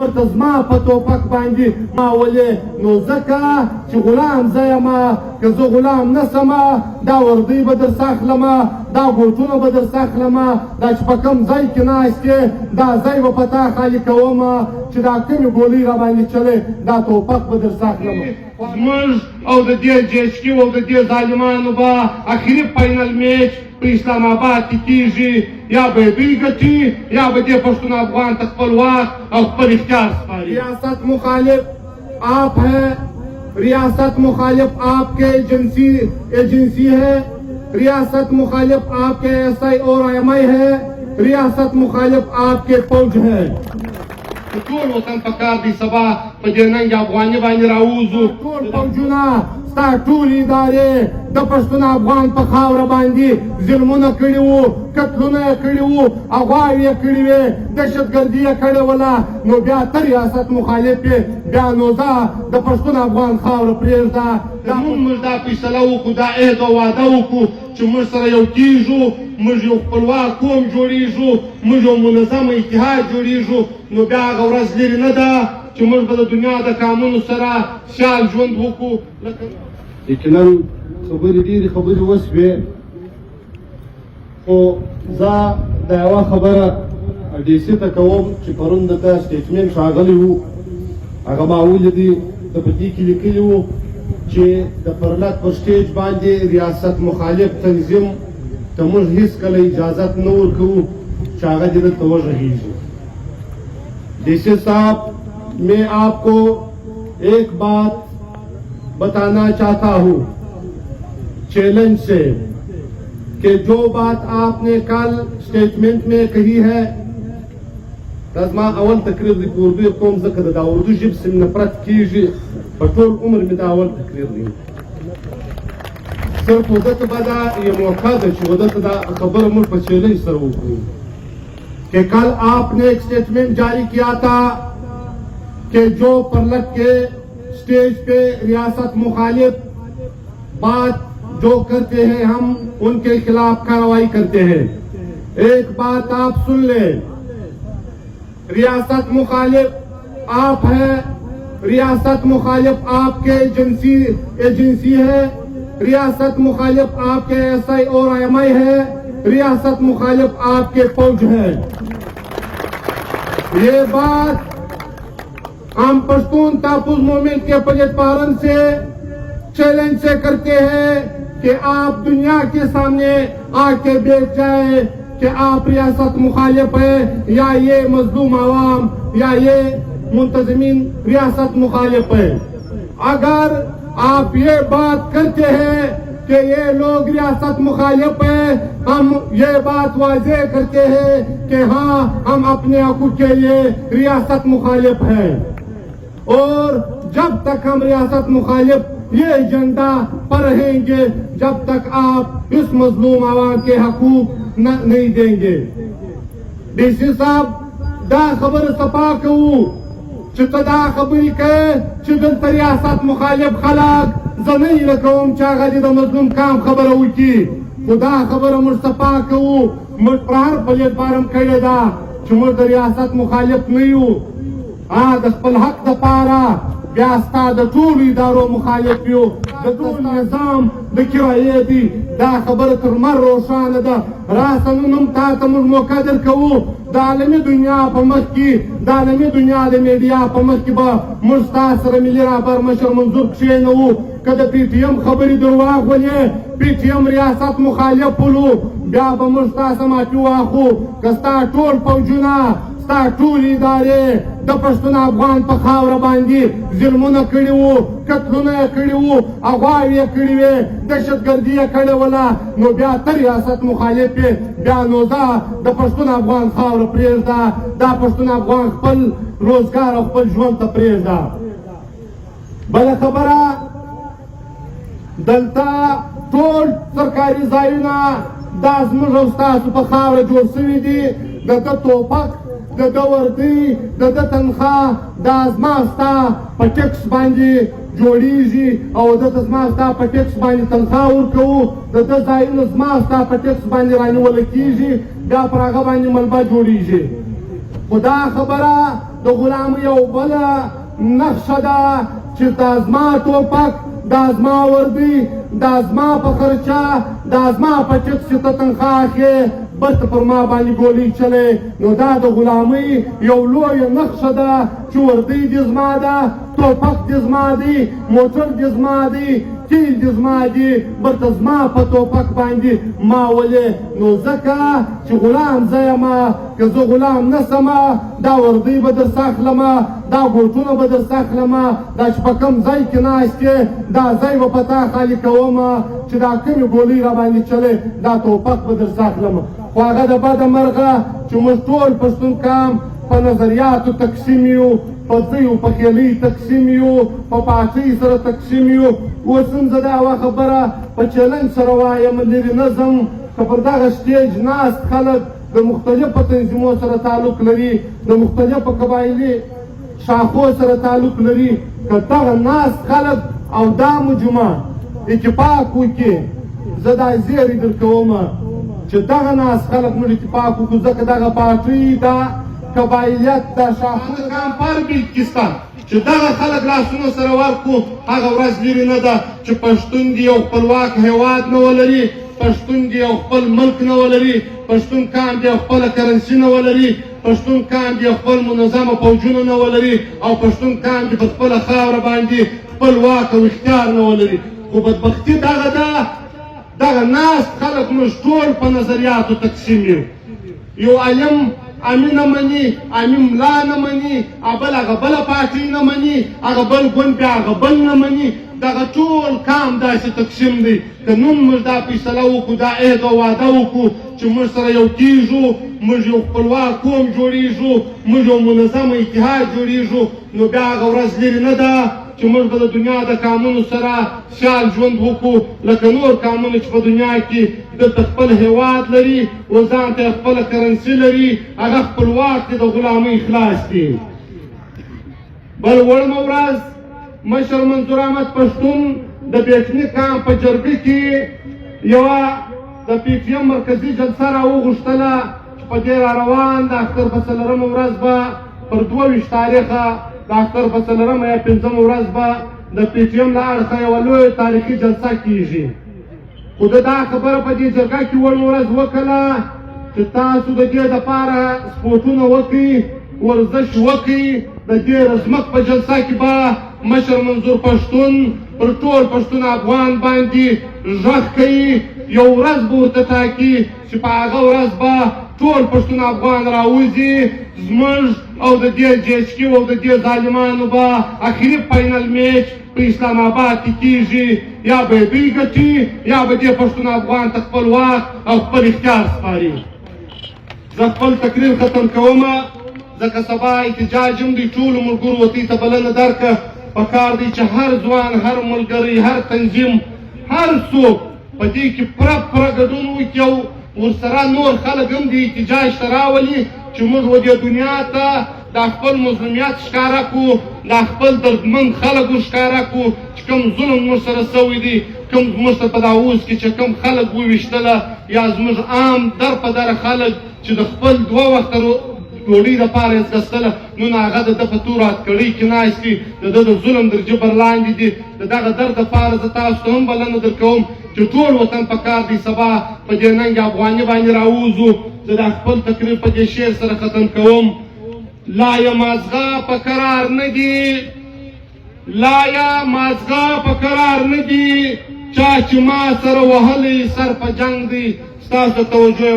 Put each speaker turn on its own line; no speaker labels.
ورته زما په ټوپک باندې ما ولې نو ځکه چې غلام زه یمه که زه غلام نه سمه دا وردۍ به در ساخلمه دا بوټونه به در ساخلمه دا چې په کوم ځای کې ناست یې دا ځای به په تا خالي کومه چې دا کومې ګولۍ را باندې چلې دا ټوپک به در ساخلمه زموږ او د دې جیچکیو او د دې ظالمانو به اخري فاینل میچ په اسلام آباد کې کېږي یا به یې دوی ګټي یا به دې پښتون افغان ته خپل وخت او خپل اختیار سپاري ریاست مخالف آپ ہے ریاست مخالف آپ کے ایجنسی ہے ریاست مخالف آپ کے SI اور IMI ہے ریاست مخالف آپ کے فوج ہے ټول وطن پکار دی سبا په دې ننګ افغاني باندې راوځو ټول فوجونه ستا ټول ادارې د پښتون افغان په خاوره باندې ظلمونه کړي وو قتلونه یې کړي وو اغواوې یې کړي وې دهشتګردي یې کړې وله نو بیا ته ریاست مخالف یې بیا نو ځه د پښتون افغان خاوره پرېږده موږ دا فیصله وکړو دا عهد او واده وکړو چې موږ سره یو کېږو موږ یو خپلواک قوم جوړېږو موږ یو منظم اتحاد جوړېږو نو بیا هغه ورځ لرې نه ده چې موږ به د دنیا د قانونو سره سیال ژوند وکړو یقینا خبرې ډېرې خبرې وشوې خو زه دا یوه خبره DC ته کوم چې پرون دته سټیټمنټ راغلی وو هغه ما ولیدي د په دې کې لیکلي وو چې د پرلط پر سټیج باندې ریاست مخالف تنظیم ته موږ هیڅکله اجازت نه ورکوو چې هغه دې دلته وغږېږي DC صاحب मैं आपको एक बात बताना चाहता हूँ चैलेंज से कि जो बात आपने कल स्टेटमेंट में कही है तजमा अवल तकरीर दी उर्दू कौम ज़िक्र दा उर्दू जिब से नफरत कीजिए पटोल उम्र में दा अवल तकरीर दी सिर्फ उदत बदा ये मौका दे उदत दा खबर मुझ पर चैलेंज सर हो कि कल आपने एक स्टेटमेंट जारी किया था कि जो परलट के स्टेज पे रियासत मुखालिफ बात जो करते हैं हम उनके खिलाफ कार्रवाई करते हैं एक बात आप सुन ले रियासत मुखालिफ आप है रियासत मुखालिफ आपके एजेंसी है रियासत मुखालिफ आपके SI और IMI है रियासत मुखालिफ आपके फौज है ये बात हम पश्तून तापुज मूवमेंट के प्लेटफॉर्म से चैलेंज से करते हैं कि आप दुनिया के सामने आके बैठ जाए कि आप रियासत मुखालिफ है या ये मजलूम आवाम या ये मुंतजमीन रियासत मुखालिफ है अगर आप ये बात करते हैं कि ये लोग रियासत मुखालिफ है हम ये बात वाज़ेह करते हैं कि हाँ हम अपने हकूक़ के लिए रियासत मुखालिफ है और जब तक हम रियासत मुखालिफ ये एजेंडा पर रहेंगे जब तक आप इस मजलूम आवाम के हकूक नहीं देंगे DC साहब दा खबर सपा कहूँ दा खबरी कहे दलता रियासत मुखालिफ खलाक जनी रकम चागा द मजलूम काम खबर की खुदा खबर मुझ सपा कहूँ मुझ प्रार प्लेटफॉर्म करे दा मुझ रियासत मुखालिफ नहीं हूँ د خپل حق د پاره بیا ستا د ټولو ادارو مخالف یو د ټول نظام د کرایې دي دا خبره تر مر روښانه ده راسه نن هم تا ته موږ موقع درکوو د عالمي دنیا په مخ کې د عالمي دنیا د میډیا په مخ کې به موږ ستا سره ملي رهبر مشر منظور کښېنوو که د PTM خبرې درواغ ولې PTM ریاست مخالف بولو بیا به موږ ستا څه معافي واخلو که ستا ټول فوجونه ستا ټول ادارې د پښتون افغان په خاوره باندې ظلمونه کړي وو قتلونه یې کړي وو اغواوې یې کړي وې دهشتګردي یې کړې وله نو بیا ته ریاست مخالف یې بیا نو ځه د پښتون افغان خاوره پرېږده دا پښتون افغان خپل روزګار او خپل ژوند ته پرېږده بله خبره دلته ټول سرکاري ځایونه دا زموږ او ستاسو په خاوره جوړ سوي دي د ده ټوپک د ده وردۍ د ده تنخواه دا زما ستا په ټکس باندې جوړیږي او دته زما ستا په ټکس باندې تنخواه ورکوو د ده ځایونه زما ستا په ټکس باندې رانیوله کېږي بیا پر هغه باندې ملبه جوړیږي خو دا خبره د د غلامۍ یو بله نقشه ده چې دا زما ټوپک، دا زما وردی، دا زما په خرچه، دا زما په چک چې ته تنخواه اخلې بس پر ما باندې ګولۍ چلې. نو دا د غلامۍ یو لویه نقشه ده چې وردی دې زما ده، ټوپک دې زما دی، موټر دې زما دی، تیل دې زما دی، برته زما په ټوپک باندې ما ولې. نو ځکه چې غلام زه یمه، که زه غلام نه سمه دا وردۍ به درڅه اخلمه، دا ګوټونه به درڅه اخلمه، دا چې په کوم ځای کې ناست یې دا ځای به په تا خالي کومه چې دا کومې ګولۍ را باندې چلې دا ټوپک به درڅه اخلمه. خو هغه د بده مرغه چې موږ ټول پښتون قام په نظریاتو تقسیم یو، په ځایو په خیالۍ تقسیم یو، په پاچۍ سره تقسیم یو. اوس هم زه دا یوه خبره په چلنج سره وایم، لرې نه ځم که پر دغه سټیج ناست خلک د مختلفو تنظیمو سره تعلق لري، د مختلفو قبایلي شاخو سره تعلق لري، که دغه ناست خلک او دا مجموعه اتفاق وکړي، زه دا زیری درکوم چې دغه ناست خلک موږ اتفاق وکړو، ځکه دغه پارټۍ دا قبایلیت دا شاخونه کام فرق کیسته چې دغه خلک لاسونو سره ورکړو، هغه ورځ لرې نه ده چې پښتون دې یو خپلواک هېواد نه ولري، پښتون دې یو خپل ملک نه ولري، پښتون قام دې یو خپله کرنسي نه ولري، پښتون قام دې خپل منظمه پوجونه نه ولري، او پښتون قام دې په خپله خاوره باندې خپل واک او اختیار نه ولري. خو بدبختي دغه ده، دغه ناست خلک موږ ټول په نظریاتو تقسیم یو عالم امي نه مني، امي ملا نه مني، بل هغه بله پارټۍ نه مني، هغه بل ګوند بیا هغه بل نه مني. دغه ټول کام داسې تقسیم دی. که نن موږ دا فیصله وکړو، دا عهد او واده وکړو چې موږ سره یو کېږو، موږ یو خپلواک قوم جوړېږو، موږ یو منظم اتحاد جوړېږو، نو بیا هغه ورځ لرې نه ده چې موږ به د دنیا د قانونو سره سیال ژوند وکړو لکه نور قانونه چې په دنیا کې دلته خپل هېواد لري، ځان ته خپله کرنسي لري، هغه خپلواک دی، د غلامۍ خلاص دي. بل وړمه ورځ مشر منظور احمد پښتون د بیټني کام په جرګه کې یوه د پی ټي ایم مرکزي جلسه راوغوښتله چې په دې را روان د اختر په څلورمه ورځ به پر 22 تاریخه د اختر په څلورمه یا 5مه ورځ به د پی ټي ایم له اړخه یوه لویه تاریخي جلسه کېږي. خو د دا خبره په دې جرګه کې وړمه ورځ وکړله چې تاسو د دې دپاره سپورټونه وکړئ، ورزش وکړئ. د دې رزمک په جلسه کې به مشر منظور پښتون پر ټول پښتون افغان باندې غږ کوي، یو ورځ به ورته ټاکي چې په هغه ورځ به ټول پښتون افغان راوځي، زموږ او د دې جیچکي او د دې ظالمانو به اخري فاینل میچ په اسلام آباد کې کېږي، یا به یې دوی ګټي یا به دې پښتون افغان ته خپل واک او خپل اختیار سپاري. زه خپل تقریر ختم کومه، ځکه سبا احتجاج هم دی. ټولو ملګرو وطنۍ ته بلنه درکړه، پکار دی چې هر ځوان، هر ملګری، هر تنظیم، هر څوک په دې کې پوره ګډون وکړي او ورسره نور خلک هم د احتجاج ته راولي چې موږ دې دنیا ته دا خپل مظلومیت ښکاره کړو، دا خپل دردمند خلک ښکاره کړو چې کوم ظلم موږ سره سوی دی، کوم زموږ ته په دا اوس کې چې کوم خلک وویشتله، یا زموږ عام در په دره خلک چې د خپل 2 وخته ډوډۍ دپاره یې ځګستله، نن هغه د ده په تورو هتکړۍ کې ناست دي، د ده د ظلم در جبر لاندې دي. د دغه درد دپاره زه تاسو ته هم بلنه درکوم چې ټول وطن پکار دی سبا په دې ننګ افغاني باندې راووځو. زه دا خپل تقریر په دې شعر سره ختم کوم. لا یې مازغه په قرار نه دي، لا یې مازغه په قرار نه دي، چا چې ما سره وهلی سر په جنګ دی. ستاسو توجه